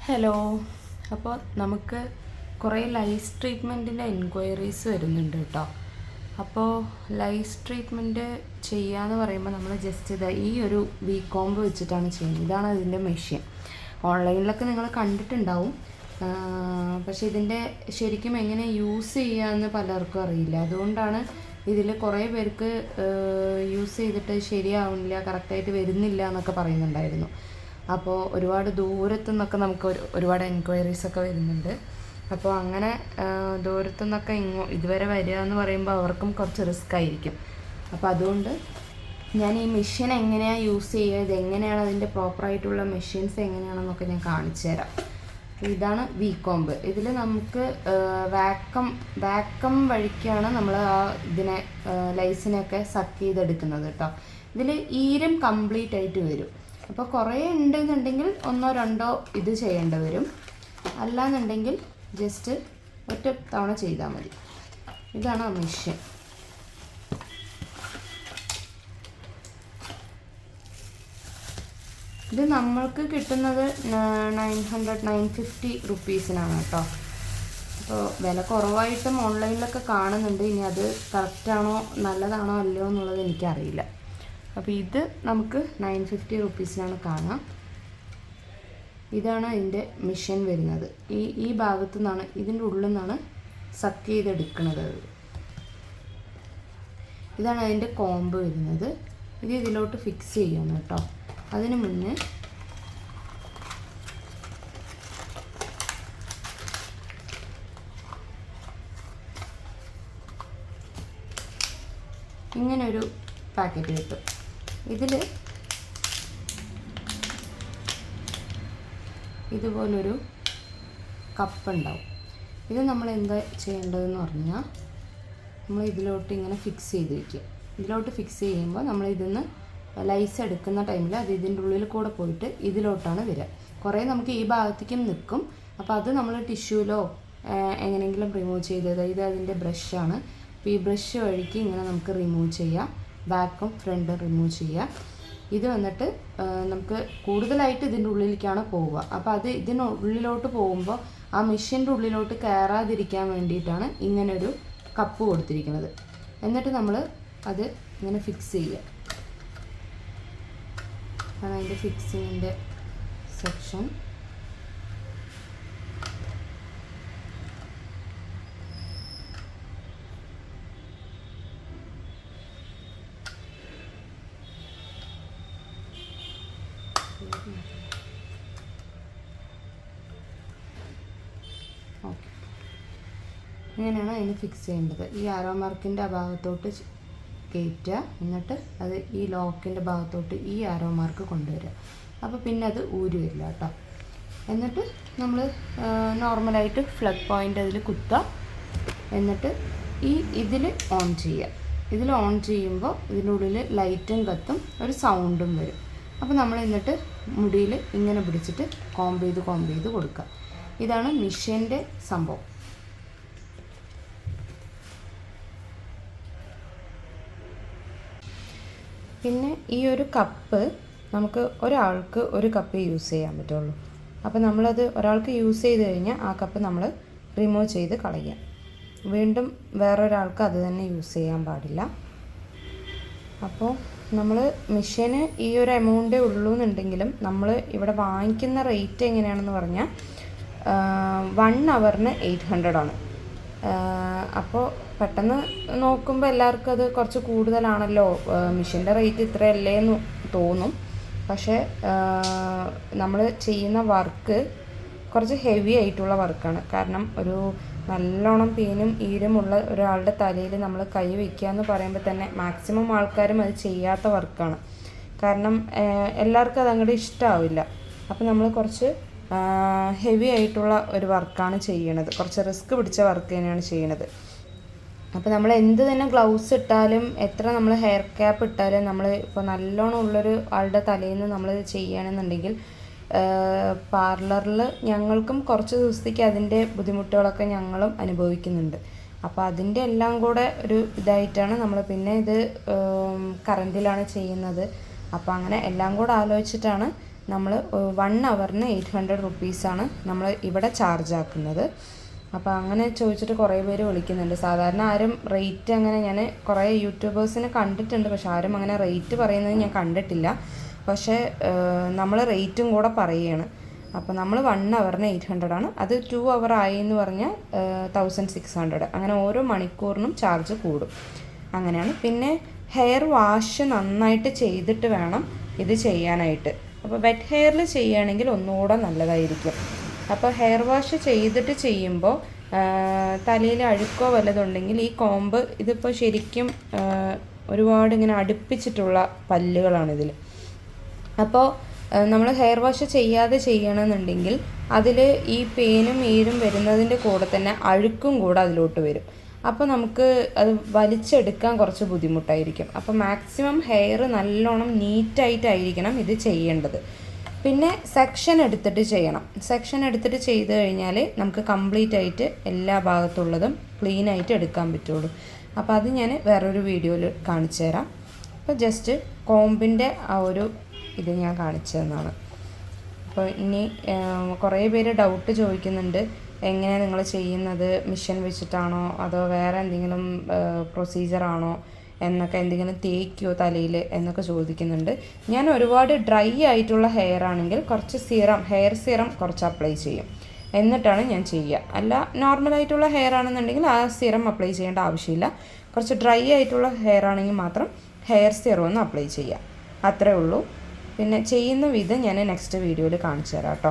Hello. അപ്പോൾ നമുക്ക് കുറേ ലൈസ് ട്രീറ്റ്മെൻറ്റിൻ്റെ എൻക്വയറീസ് വരുന്നുണ്ട് കേട്ടോ. അപ്പോൾ ലൈസ് ട്രീറ്റ്മെൻറ്റ് ചെയ്യാന്ന് പറയുമ്പോൾ നമ്മൾ ജസ്റ്റ് ഇത് ഈ ഒരു കോംബ് വെച്ചിട്ടാണ് ചെയ്യുന്നത്. ഇതാണ് അതിൻ്റെ മെഷീൻ. ഓൺലൈനിലൊക്കെ നിങ്ങൾ കണ്ടിട്ടുണ്ടാവും. പക്ഷേ ഇതിൻ്റെ ശരിക്കും എങ്ങനെ യൂസ് ചെയ്യാമെന്ന് പലർക്കും അറിയില്ല. അതുകൊണ്ടാണ് ഇതിൽ കുറേ പേർക്ക് യൂസ് ചെയ്തിട്ട് ശരിയാവുന്നില്ല, കറക്റ്റായിട്ട് വരുന്നില്ല എന്നൊക്കെ പറയുന്നുണ്ടായിരുന്നു. അപ്പോൾ ഒരുപാട് ദൂരത്തു നിന്നൊക്കെ നമുക്ക് ഒരുപാട് എൻക്വയറീസൊക്കെ വരുന്നുണ്ട്. അപ്പോൾ അങ്ങനെ ദൂരത്തു നിന്നൊക്കെ ഇതുവരെ വരിക എന്ന് പറയുമ്പോൾ അവർക്കും കുറച്ച് റിസ്ക് ആയിരിക്കും. അപ്പോൾ അതുകൊണ്ട് ഞാൻ ഈ മെഷീൻ എങ്ങനെയാണ് യൂസ് ചെയ്യുക, ഇതെങ്ങനെയാണ് അതിൻ്റെ പ്രോപ്പറായിട്ടുള്ള മെഷീൻസ് എങ്ങനെയാണെന്നൊക്കെ ഞാൻ കാണിച്ചു തരാം. ഇതാണ് കോംബ്. ഇതിൽ നമുക്ക് വാക്കം വഴിക്കാണ് നമ്മൾ ഇതിനെ ലൈസിനെയൊക്കെ സക്ക് ചെയ്തെടുക്കുന്നത് കേട്ടോ. ഇതിൽ ഈരം കംപ്ലീറ്റ് ആയിട്ട് വരും. അപ്പോൾ കുറേ ഉണ്ടെന്നുണ്ടെങ്കിൽ ഒന്നോ രണ്ടോ ഇത് ചെയ്യേണ്ടി വരും. അല്ലാന്നുണ്ടെങ്കിൽ ജസ്റ്റ് ഒറ്റ തവണ ചെയ്താൽ മതി. ഇതാണ് ആ മെഷീൻ. ഇത് നമ്മൾക്ക് കിട്ടുന്നത് 950 റുപ്പീസിനാണ് കേട്ടോ. അപ്പോൾ വില കുറവായിട്ടും ഓൺലൈനിലൊക്കെ കാണുന്നുണ്ട്. ഇനി അത് കറക്റ്റാണോ നല്ലതാണോ അല്ലയോ എന്നുള്ളത് എനിക്കറിയില്ല. അപ്പോൾ ഇത് നമുക്ക് 950 റുപ്പീസിനാണ് കാണാം. ഇതാണ് അതിൻ്റെ മെഷീൻ വരുന്നത്. ഈ ഭാഗത്തു നിന്നാണ്, ഇതിൻ്റെ ഉള്ളിൽ നിന്നാണ് സക്ക് ചെയ്തെടുക്കുന്നത്. ഇതാണ് അതിൻ്റെ കോംബ് വരുന്നത്. ഇത് ഇതിലോട്ട് ഫിക്സ് ചെയ്യണം കേട്ടോ. അതിന് മുന്നേ ഇങ്ങനൊരു പാക്കറ്റ് കിട്ടും. ഇതിൽ ഇതുപോലൊരു കപ്പ് ഉണ്ടാവും. ഇത് നമ്മൾ എന്താ ചെയ്യേണ്ടതെന്ന് പറഞ്ഞാൽ, നമ്മൾ ഇതിലോട്ട് ഇങ്ങനെ ഫിക്സ് ചെയ്ത് വയ്ക്കുക. ഇതിലോട്ട് ഫിക്സ് ചെയ്യുമ്പോൾ നമ്മൾ ഇതിന്ന് ലൈസ് എടുക്കുന്ന ടൈമിൽ അത് ഇതിൻ്റെ ഉള്ളിൽ കൂടെ പോയിട്ട് ഇതിലോട്ടാണ് വരിക. കുറേ നമുക്ക് ഈ ഭാഗത്തേക്കും നിൽക്കും. അപ്പോൾ അത് നമ്മൾ ടിഷ്യൂലോ എങ്ങനെയെങ്കിലും റിമൂവ് ചെയ്തത്. ഇത് അതിൻ്റെ ബ്രഷാണ്. അപ്പോൾ ഈ ബ്രഷ് വഴിക്ക് ഇങ്ങനെ നമുക്ക് റിമൂവ് ചെയ്യാം. ബാക്കും ഫ്രണ്ടും റിമൂവ് ചെയ്യുക. ഇത് വന്നിട്ട് നമുക്ക് കൂടുതലായിട്ട് ഇതിൻ്റെ ഉള്ളിലേക്കാണ് പോവുക. അപ്പോൾ അത് ഇതിനുള്ളിലോട്ട് പോകുമ്പോൾ ആ മെഷീൻ്റെ ഉള്ളിലോട്ട് കയറാതിരിക്കാൻ വേണ്ടിയിട്ടാണ് ഇങ്ങനൊരു കപ്പ് കൊടുത്തിരിക്കുന്നത്. എന്നിട്ട് നമ്മൾ അത് ഇങ്ങനെ ഫിക്സ് ചെയ്യുക. അതാണ് അതിൻ്റെ ഫിക്സിങ്ങിൻ്റെ സെക്ഷൻ. ഓക്കെ, ഇങ്ങനെയാണ് അതിന് ഫിക്സ് ചെയ്യേണ്ടത്. ഈ ആരോ മാർക്കിൻ്റെ ആ ഭാഗത്തോട്ട് കയറ്റുക. എന്നിട്ട് അത് ഈ ലോക്കിൻ്റെ ഭാഗത്തോട്ട് ഈ ആരോ മാർക്ക് കൊണ്ടുവരിക. അപ്പോൾ പിന്നെ അത് ഊരി വരില്ല കേട്ടോ. എന്നിട്ട് നമ്മൾ നോർമലായിട്ട് ഫ്ലഗ് പോയിൻ്റ് അതിൽ കുത്തുക. എന്നിട്ട് ഇതിൽ ഓൺ ചെയ്യുക. ഇതിൽ ഓൺ ചെയ്യുമ്പോൾ ഇതിനുള്ളിൽ ലൈറ്റും കത്തും, ഒരു സൗണ്ടും വരും. അപ്പോൾ നമ്മൾ എന്നിട്ട് മുടിയിൽ ഇങ്ങനെ പിടിച്ചിട്ട് കോംബ് ചെയ്ത് കൊടുക്കുക. ഇതാണ് മെഷീൻ്റെ സംഭവം. പിന്നെ ഈ ഒരു കപ്പ് നമുക്ക് ഒരാൾക്ക് ഒരു കപ്പ് യൂസ് ചെയ്യാൻ പറ്റുള്ളൂ. അപ്പോൾ നമ്മളത് ഒരാൾക്ക് യൂസ് ചെയ്ത് കഴിഞ്ഞാൽ ആ കപ്പ് നമ്മൾ റിമൂവ് ചെയ്ത് കളയുക. വീണ്ടും വേറൊരാൾക്ക് അത് തന്നെ യൂസ് ചെയ്യാൻ പാടില്ല. അപ്പോൾ നമ്മൾ മെഷീന് ഈ ഒരു എമൗണ്ടേ ഉള്ളൂ എന്നുണ്ടെങ്കിലും നമ്മൾ ഇവിടെ വാങ്ങിക്കുന്ന റേറ്റ് എങ്ങനെയാണെന്ന് പറഞ്ഞാൽ 1 ഹവറിന് 800 ആണ്. അപ്പോൾ പെട്ടെന്ന് നോക്കുമ്പോൾ എല്ലാവർക്കും അത് കുറച്ച് കൂടുതലാണല്ലോ, മെഷീൻ്റെ റേറ്റ് ഇത്രയല്ലേ എന്ന് തോന്നും. പക്ഷേ നമ്മൾ ചെയ്യുന്ന വർക്ക് കുറച്ച് ഹെവി ആയിട്ടുള്ള വർക്കാണ്. കാരണം ഒരു നല്ലോണം പേനും ഈരമുള്ള ഒരാളുടെ തലയിൽ നമ്മൾ കൈ വയ്ക്കുക എന്ന് പറയുമ്പോൾ തന്നെ മാക്സിമം ആൾക്കാരും അത് ചെയ്യാത്ത വർക്കാണ്. കാരണം എല്ലാവർക്കും അത് അങ്ങോട്ട് ഇഷ്ടമാവില്ല. അപ്പോൾ നമ്മൾ കുറച്ച് ഹെവി ആയിട്ടുള്ള ഒരു വർക്കാണ് ചെയ്യണത്. കുറച്ച് റിസ്ക് പിടിച്ച വർക്ക് തന്നെയാണ് ചെയ്യണത്. അപ്പോൾ നമ്മൾ എന്ത് തന്നെ ഗ്ലൗസ് ഇട്ടാലും എത്ര നമ്മൾ ഹെയർ ക്യാപ്പ് ഇട്ടാലും നമ്മൾ ഇപ്പോൾ നല്ലോണം ഉള്ളൊരു ആളുടെ തലയിൽ നിന്ന് നമ്മൾ ചെയ്യുകയാണെന്നുണ്ടെങ്കിൽ പാർലറിൽ ഞങ്ങൾക്കും കുറച്ച് ദിവസത്തേക്ക് അതിൻ്റെ ബുദ്ധിമുട്ടുകളൊക്കെ ഞങ്ങളും അനുഭവിക്കുന്നുണ്ട്. അപ്പോൾ അതിൻ്റെ എല്ലാം കൂടെ ഒരു ഇതായിട്ടാണ് നമ്മൾ പിന്നെ ഇത് കറണ്ടിലാണ് ചെയ്യുന്നത്. അപ്പോൾ അങ്ങനെ എല്ലാം കൂടെ ആലോചിച്ചിട്ടാണ് നമ്മൾ 1 ഹവറിന് 800 റുപ്പീസാണ് നമ്മൾ ഇവിടെ ചാർജ് ആക്കുന്നത്. അപ്പോൾ അങ്ങനെ ചോദിച്ചിട്ട് കുറേ പേര് വിളിക്കുന്നുണ്ട്. സാധാരണ ആരും റേറ്റ് അങ്ങനെ ഞാൻ കുറേ യൂട്യൂബേഴ്സിനെ കണ്ടിട്ടുണ്ട്, പക്ഷെ ആരും അങ്ങനെ റേറ്റ് പറയുന്നത് ഞാൻ കണ്ടിട്ടില്ല. പക്ഷേ നമ്മൾ റേറ്റും കൂടെ പറയുകയാണ്. അപ്പോൾ നമ്മൾ 1 ഹവറിന് 800 ആണ്. അത് 2 ഹവർ ആയി എന്ന് പറഞ്ഞാൽ 1600. അങ്ങനെ ഓരോ മണിക്കൂറിനും ചാർജ് കൂടും. അങ്ങനെയാണ്. പിന്നെ ഹെയർ വാഷ് നന്നായിട്ട് ചെയ്തിട്ട് വേണം ഇത് ചെയ്യാനായിട്ട്. അപ്പോൾ വെറ്റ് ഹെയറിൽ ചെയ്യുകയാണെങ്കിൽ ഒന്നുകൂടെ നല്ലതായിരിക്കും. അപ്പോൾ ഹെയർ വാഷ് ചെയ്തിട്ട് ചെയ്യുമ്പോൾ തലയിൽ അഴുക്കോ വല്ലതുണ്ടെങ്കിൽ ഈ കോമ്പ് ഇതിപ്പോൾ ശരിക്കും ഒരുപാട് ഇങ്ങനെ അടുപ്പിച്ചിട്ടുള്ള പല്ലുകളാണിതിൽ. അപ്പോൾ നമ്മൾ ഹെയർ വാഷ് ചെയ്യാതെ ചെയ്യണമെന്നുണ്ടെങ്കിൽ അതിൽ ഈ പേനും ഈരും വരുന്നതിൻ്റെ കൂടെ തന്നെ അഴുക്കും കൂടെ അതിലോട്ട് വരും. അപ്പോൾ നമുക്ക് അത് വലിച്ചെടുക്കാൻ കുറച്ച് ബുദ്ധിമുട്ടായിരിക്കും. അപ്പോൾ മാക്സിമം ഹെയർ നല്ലോണം നീറ്റായിട്ടായിരിക്കണം ഇത് ചെയ്യേണ്ടത്. പിന്നെ സെക്ഷൻ എടുത്തിട്ട് ചെയ്യണം. സെക്ഷൻ എടുത്തിട്ട് ചെയ്ത് കഴിഞ്ഞാൽ നമുക്ക് കംപ്ലീറ്റ് ആയിട്ട് എല്ലാ ഭാഗത്തുള്ളതും ക്ലീൻ ആയിട്ട് എടുക്കാൻ പറ്റുള്ളൂ. അപ്പോൾ അത് ഞാൻ വേറൊരു വീഡിയോയിൽ കാണിച്ചു തരാം. അപ്പോൾ ജസ്റ്റ് കോമ്പിൻ്റെ ആ ഒരു ഇത് ഞാൻ കാണിച്ചു തന്നതാണ്. അപ്പോൾ ഇനി കുറേ പേര് ഡൗട്ട് ചോദിക്കുന്നുണ്ട്, എങ്ങനെയാണ് നിങ്ങൾ ചെയ്യുന്നത്, മിഷൻ വെച്ചിട്ടാണോ അതോ വേറെ എന്തെങ്കിലും പ്രൊസീജിയറാണോ എന്നൊക്കെ, എന്തെങ്കിലും തേക്കോ തലയിൽ എന്നൊക്കെ ചോദിക്കുന്നുണ്ട്. ഞാൻ ഒരുപാട് ഡ്രൈ ആയിട്ടുള്ള ഹെയർ ആണെങ്കിൽ കുറച്ച് ഹെയർ സിറം കുറച്ച് അപ്ലൈ ചെയ്യും, എന്നിട്ടാണ് ഞാൻ ചെയ്യുക. അല്ല നോർമലായിട്ടുള്ള ഹെയർ ആണെന്നുണ്ടെങ്കിൽ ആ സിറം അപ്ലൈ ചെയ്യേണ്ട ആവശ്യമില്ല. കുറച്ച് ഡ്രൈ ആയിട്ടുള്ള ഹെയർ ആണെങ്കിൽ മാത്രം ഹെയർ സിറം ഒന്ന് അപ്ലൈ ചെയ്യുക, അത്രേ ഉള്ളൂ. പിന്നെ ചെയ്യുന്ന വിധം ഞാൻ നെക്സ്റ്റ് വീഡിയോയിൽ കാണിച്ചു തരാം കേട്ടോ.